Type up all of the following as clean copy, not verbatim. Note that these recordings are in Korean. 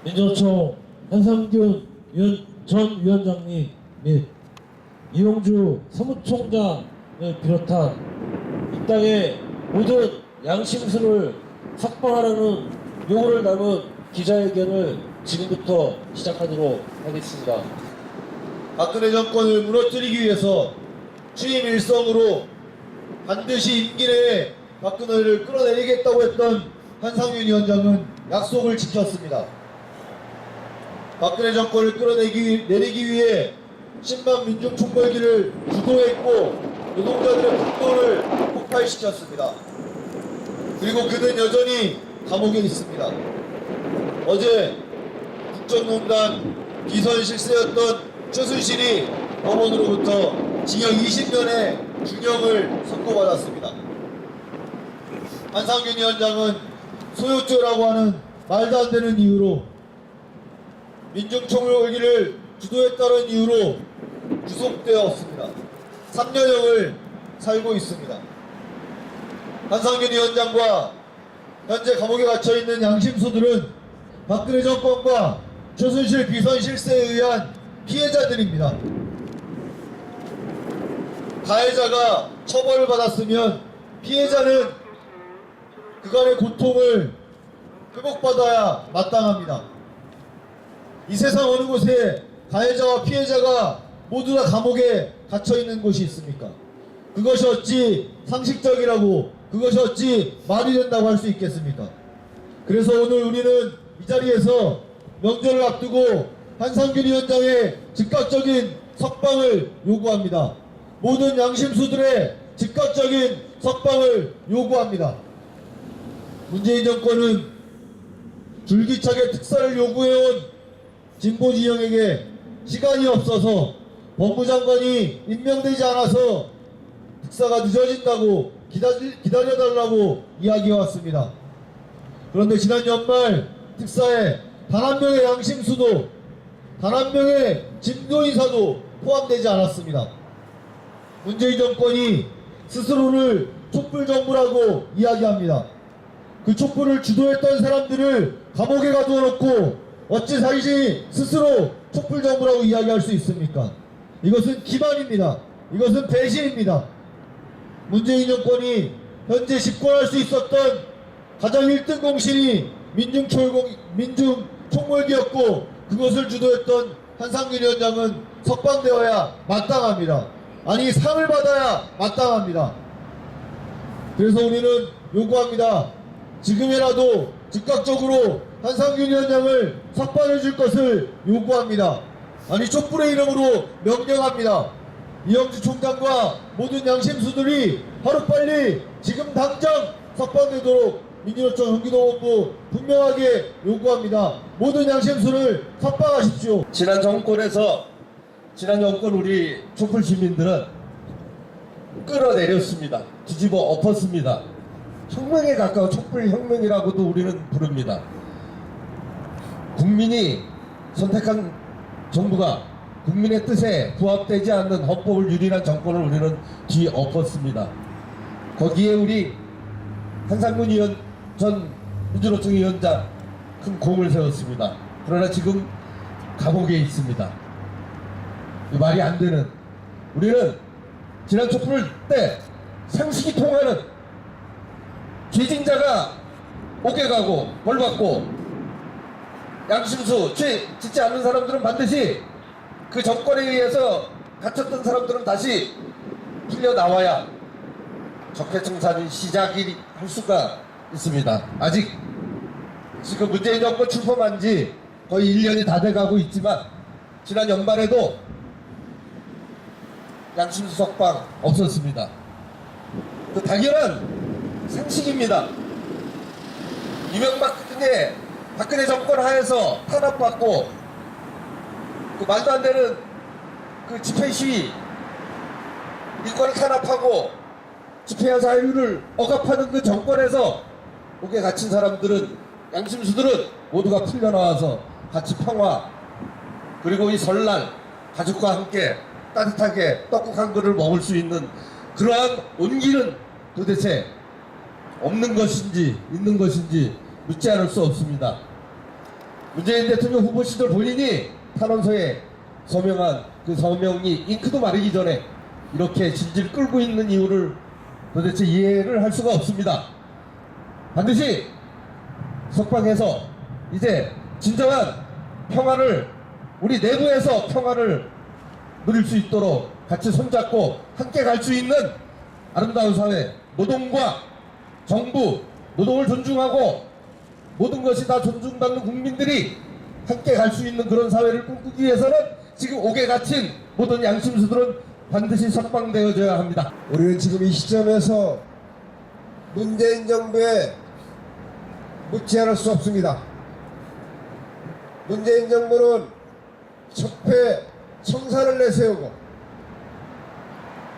민주노총 한상균 전 위원장님 및 이용주 사무총장을 비롯한 이 땅의 모든 양심수를 삭발하라는 요구를 담은 기자회견을 지금부터 시작하도록 하겠습니다. 박근혜 정권을 무너뜨리기 위해서 취임 일성으로 반드시 임기 내에 박근혜를 끌어내리겠다고 했던 한상균 위원장은 약속을 지켰습니다. 박근혜 정권을 끌어내리기 위해 신방 민중총궐기를 주도했고 노동자들의 분노를 폭발시켰습니다. 그리고 그는 여전히 감옥에 있습니다. 어제 국정농단 비선 실세였던 최순실이 법원으로부터 징역 20년의 중형을 선고받았습니다. 한상균 위원장은 소요죄라고 하는 말도 안 되는 이유로 민중총궐기를 주도했다는 이유로 구속되었습니다. 3년형을 살고 있습니다. 한상균 위원장과 현재 감옥에 갇혀있는 양심수들은 박근혜 정권과 최순실 비선 실세에 의한 피해자들입니다. 가해자가 처벌을 받았으면 피해자는 그간의 고통을 회복받아야 마땅합니다. 이 세상 어느 곳에 가해자와 피해자가 모두 다 감옥에 갇혀있는 곳이 있습니까? 그것이 어찌 상식적이라고, 그것이 어찌 말이 된다고 할 수 있겠습니까? 그래서 오늘 우리는 이 자리에서 명절을 앞두고 한상균 위원장의 즉각적인 석방을 요구합니다. 모든 양심수들의 즉각적인 석방을 요구합니다. 문재인 정권은 줄기차게 특사를 요구해온 진보 진영에게 시간이 없어서 법무장관이 임명되지 않아서 특사가 늦어진다고 기다려달라고 이야기해왔습니다. 그런데 지난 연말 특사에 단 한 명의 양심수도, 단 한 명의 진도인사도 포함되지 않았습니다. 문재인 정권이 스스로를 촛불정부라고 이야기합니다. 그 촛불을 주도했던 사람들을 감옥에 가두어놓고 어찌 자신이 스스로 촛불정부라고 이야기할 수 있습니까? 이것은 기만입니다. 이것은 배신입니다. 문재인 정권이 현재 집권할 수 있었던 가장 1등 공신이 민중총궐기였고 그것을 주도했던 한상균 위원장은 석방되어야 마땅합니다. 아니, 상을 받아야 마땅합니다. 그래서 우리는 요구합니다. 지금이라도 즉각적으로 한상균 위원장을 석방해 줄 것을 요구합니다. 아니, 촛불의 이름으로 명령합니다. 이영주 총장과 모든 양심수들이 하루빨리 지금 당장 석방되도록 민주노총 경기도본부 분명하게 요구합니다. 모든 양심수를 석방하십시오. 지난 정권 우리 촛불 시민들은 끌어내렸습니다. 뒤집어 엎었습니다. 혁명에 가까운 촛불 혁명이라고도 우리는 부릅니다. 국민이 선택한 정부가 국민의 뜻에 부합되지 않는 헌법을 유린한 정권을 우리는 뒤엎었습니다. 거기에 우리 한상균 전 민주노총 위원장 큰 공을 세웠습니다. 그러나 지금 감옥에 있습니다. 말이 안 되는, 우리는 지난 촛불 때 상식이 통하는 죄진자가 옥에 가고 벌 받고 양심수 죄 짓지 않는 사람들은 반드시 그 정권에 의해서 갇혔던 사람들은 다시 풀려 나와야 적폐청산이 시작이 할 수가 있습니다. 아직 지금 문재인 정권 출범한 지 거의 1년이 다 돼가고 있지만 지난 연말에도 양심수 석방 없었습니다. 그 당연한 상식입니다. 박근혜 정권 하에서 탄압받고 그 말도 안 되는 그 집회 시위, 인권을 탄압하고 집회와 자유를 억압하는 그 정권에서 옥에 갇힌 사람들은, 양심수들은 모두가 풀려나와서 같이 평화, 그리고 이 설날 가족과 함께 따뜻하게 떡국 한 그릇을 먹을 수 있는 그러한 온기는 도대체 없는 것인지 있는 것인지 묻지 않을 수 없습니다. 문재인 대통령 후보 시절 본인이 탄원서에 서명한 그 서명이 잉크도 마르기 전에 이렇게 질질 끌고 있는 이유를 도대체 이해를 할 수가 없습니다. 반드시 석방해서 이제 진정한 평화를 우리 내부에서 평화를 누릴 수 있도록 같이 손잡고 함께 갈 수 있는 아름다운 사회, 노동과 정부, 노동을 존중하고 모든 것이 다 존중받는 국민들이 함께 갈 수 있는 그런 사회를 꿈꾸기 위해서는 지금 옥에 갇힌 모든 양심수들은 반드시 석방되어져야 합니다. 우리는 지금 이 시점에서 문재인 정부에 묻지 않을 수 없습니다. 문재인 정부는 적폐 청산을 내세우고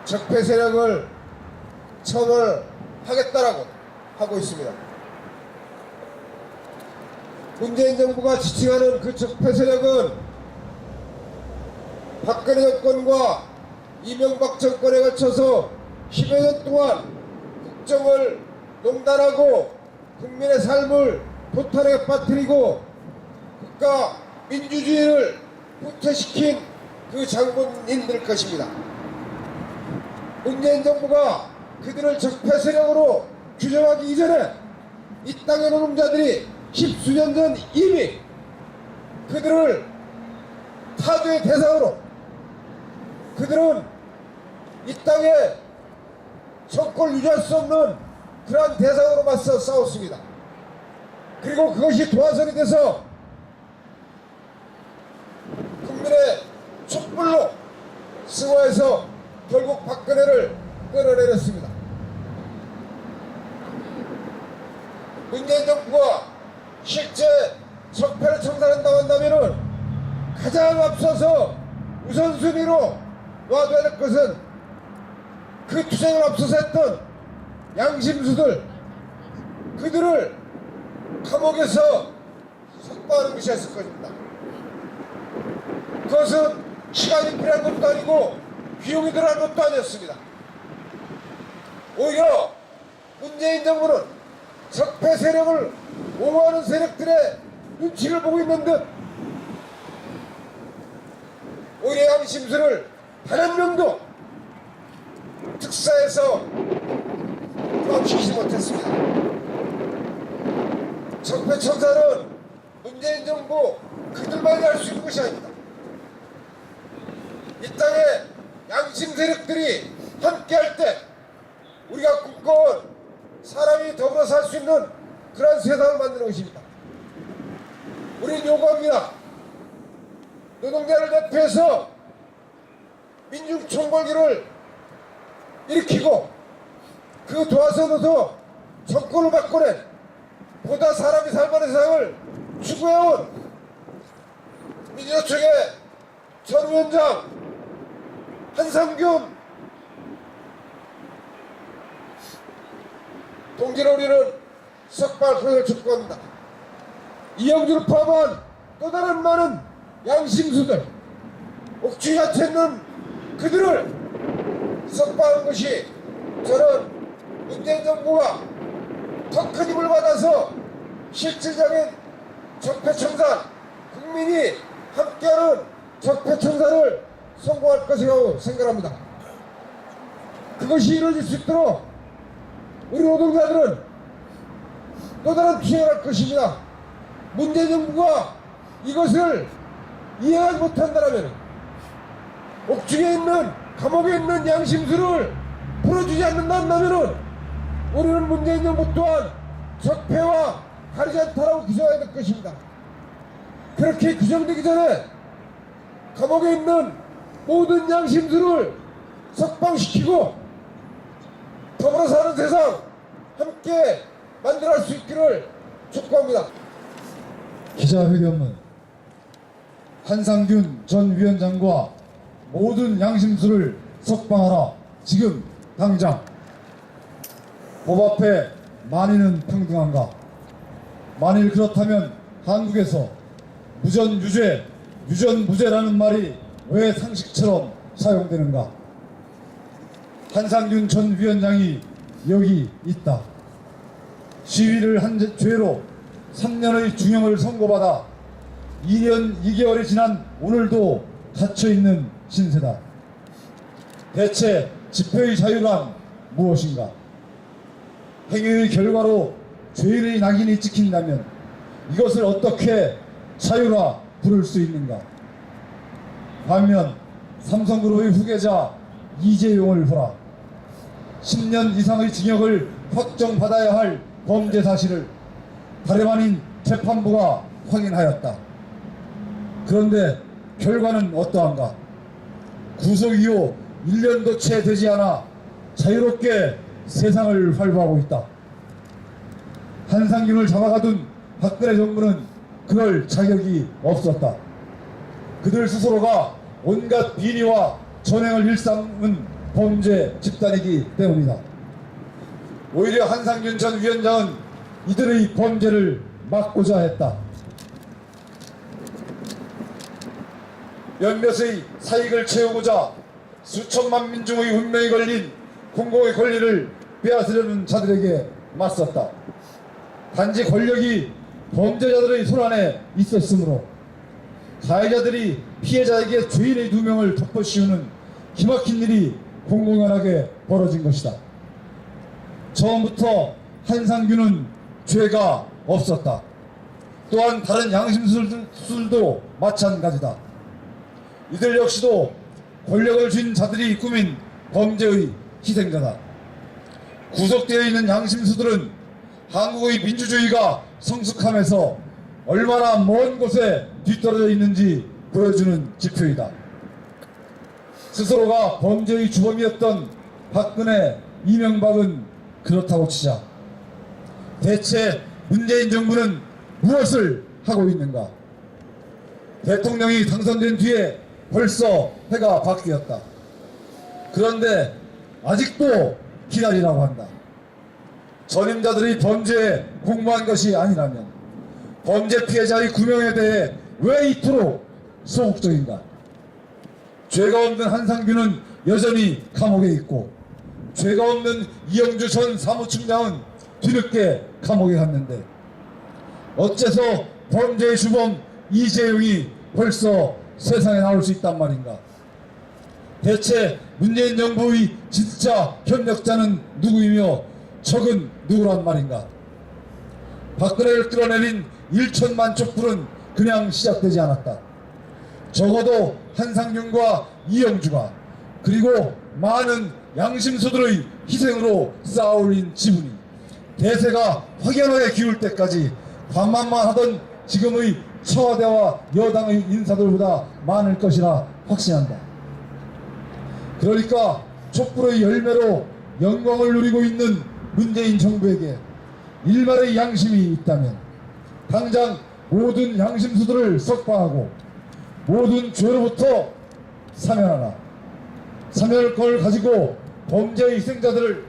적폐 세력을 청을하겠다라고 하고 있습니다. 문재인 정부가 지칭하는 그 적폐 세력은 박근혜 정권과 이명박 정권에 걸쳐서 10여 년 동안 국정을 농단하고 국민의 삶을 도탄에 빠뜨리고 국가 민주주의를 후퇴시킨 그 장본인들 것입니다. 문재인 정부가 그들을 적폐 세력으로 규정하기 이전에 이 땅의 노동자들이 10수년 전 이미 그들을 타조의 대상으로 그들은 이 땅에 정권을 유지할 수 없는 그러한 대상으로 맞서 싸웠습니다. 그리고 그것이 도화선이 돼서 국민의 촛불로 승화해서 결국 박근혜를 끌어내렸습니다. 문재인 정부가 실제 적폐를 청산한다고 한다면 가장 앞서서 우선순위로 놔둬야 될 것은 그 투쟁을 앞서서 했던 양심수들 그들을 감옥에서 석방하는 것이었을 것입니다. 그것은 시간이 필요한 것도 아니고 비용이 들어간 것도 아니었습니다. 오히려 문재인 정부는 적폐 세력을 옹호하는 세력들의 눈치를 보고 있는 듯 오히려 양심수를 단 한 명도 특사에서 포함시키지 못했습니다. 적폐 청산은 문재인 정부 그들만이 할 수 있는 것이 아닙니다. 이 땅에 양심 세력들이 함께할 때 우리가 꿈꿔온 사람이 더불어 살 수 있는 그런 세상을 만드는 것입니다. 우리는 요구합니다. 노동자를 대표해서 민중총궐기를 일으키고 그 도화선으로서 정권을 바꿔낸 보다 사람이 살만한 세상을 추구해온 민주노총의 전 위원장 한상균 동지를 우리는 석방을 촉구합니다. 이영주를 포함한 또 다른 많은 양심수들 옥중에 갇혀있는 그들을 석방하는 것이 저는 문재인 정부가 더 큰 힘을 받아서 실질적인 적폐청산 국민이 함께하는 적폐청산을 성공할 것이라고 생각합니다. 그것이 이루어질 수 있도록 우리 노동자들은 또 다른 투쟁을 할 것입니다. 문재인 정부가 이것을 이해하지 못한다면 옥중에 있는 감옥에 있는 양심수를 풀어주지 않는다면 우리는 문재인 정부 또한 적폐와 다르지 않다라고 규정해야 될 것입니다. 그렇게 규정되기 전에 감옥에 있는 모든 양심수를 석방시키고 더불어 사는 세상 함께 만들어갈 수 있기를 촉구합니다. 기자회견문 한상균 전 위원장과 모든 양심수를 석방하라. 지금 당장. 법 앞에 만인은 평등한가? 만일 그렇다면 한국에서 무전유죄, 유전무죄라는 말이 왜 상식처럼 사용되는가? 한상균 전 위원장이 여기 있다. 시위를 한 죄로 3년의 중형을 선고받아 2년 2개월이 지난 오늘도 갇혀있는 신세다. 대체 집회의 자유란 무엇인가? 행위의 결과로 죄인의 낙인이 찍힌다면 이것을 어떻게 자유라 부를 수 있는가? 반면 삼성그룹의 후계자 이재용을 보라. 10년 이상의 징역을 확정받아야 할 범죄 사실을 다름 아닌 재판부가 확인하였다. 그런데 결과는 어떠한가? 구속 이후 1년도 채 되지 않아 자유롭게 세상을 활보하고 있다. 한상균을 잡아가둔 박근혜 정부는 그럴 자격이 없었다. 그들 스스로가 온갖 비리와 전횡을 일삼은 범죄 집단이기 때문이다. 오히려 한상균 전 위원장은 이들의 범죄를 막고자 했다. 몇몇의 사익을 채우고자 수천만 민중의 운명이 걸린 공공의 권리를 빼앗으려는 자들에게 맞섰다. 단지 권력이 범죄자들의 손안에 있었으므로 가해자들이 피해자에게 죄인의 누명을 덮어씌우는 기막힌 일이 공공연하게 벌어진 것이다. 처음부터 한상균은 죄가 없었다. 또한 다른 양심술도 마찬가지다. 이들 역시도 권력을 쥔 자들이 꾸민 범죄의 희생자다. 구속되어 있는 양심수들은 한국의 민주주의가 성숙함에서 얼마나 먼 곳에 뒤떨어져 있는지 보여주는 지표이다. 스스로가 범죄의 주범이었던 박근혜, 이명박은 그렇다고 치자. 대체 문재인 정부는 무엇을 하고 있는가? 대통령이 당선된 뒤에 벌써 해가 바뀌었다. 그런데 아직도 기다리라고 한다. 전임자들의 범죄에 공모한 것이 아니라면 범죄 피해자의 구명에 대해 왜 이토록 소극적인가? 죄가 없는 한상균은 여전히 감옥에 있고 죄가 없는 이영주 전 사무총장은 뒤늦게 감옥에 갔는데 어째서 범죄의 주범 이재용이 벌써 세상에 나올 수 있단 말인가? 대체 문재인 정부의 진짜 협력자는 누구이며 적은 누구란 말인가? 박근혜를 끌어내린 1천만 촛불은 그냥 시작되지 않았다. 적어도 한상균과 이영주가 그리고 많은 양심수들의 희생으로 쌓아올린 지분이 대세가 확연하게 기울 때까지 관망만 하던 지금의 청와대와 여당의 인사들보다 많을 것이라 확신한다. 그러니까 촛불의 열매로 영광을 누리고 있는 문재인 정부에게 일말의 양심이 있다면 당장 모든 양심수들을 석방하고 모든 죄로부터 사면하라. 사면권을 가지고 범죄의 희생자들을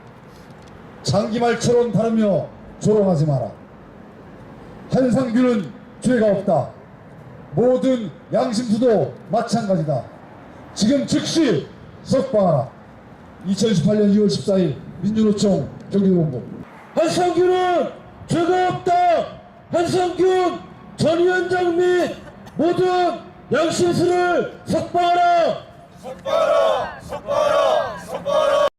장기말처럼 다루며 조롱하지 마라. 한상균은 죄가 없다. 모든 양심수도 마찬가지다. 지금 즉시 석방하라. 2018년 2월 14일 민주노총 경기도본부. 한상균은 죄가 없다. 한상균 전 위원장 및 모든 양심수를 석방하라. 석방하라! 석방하라! 석방하라!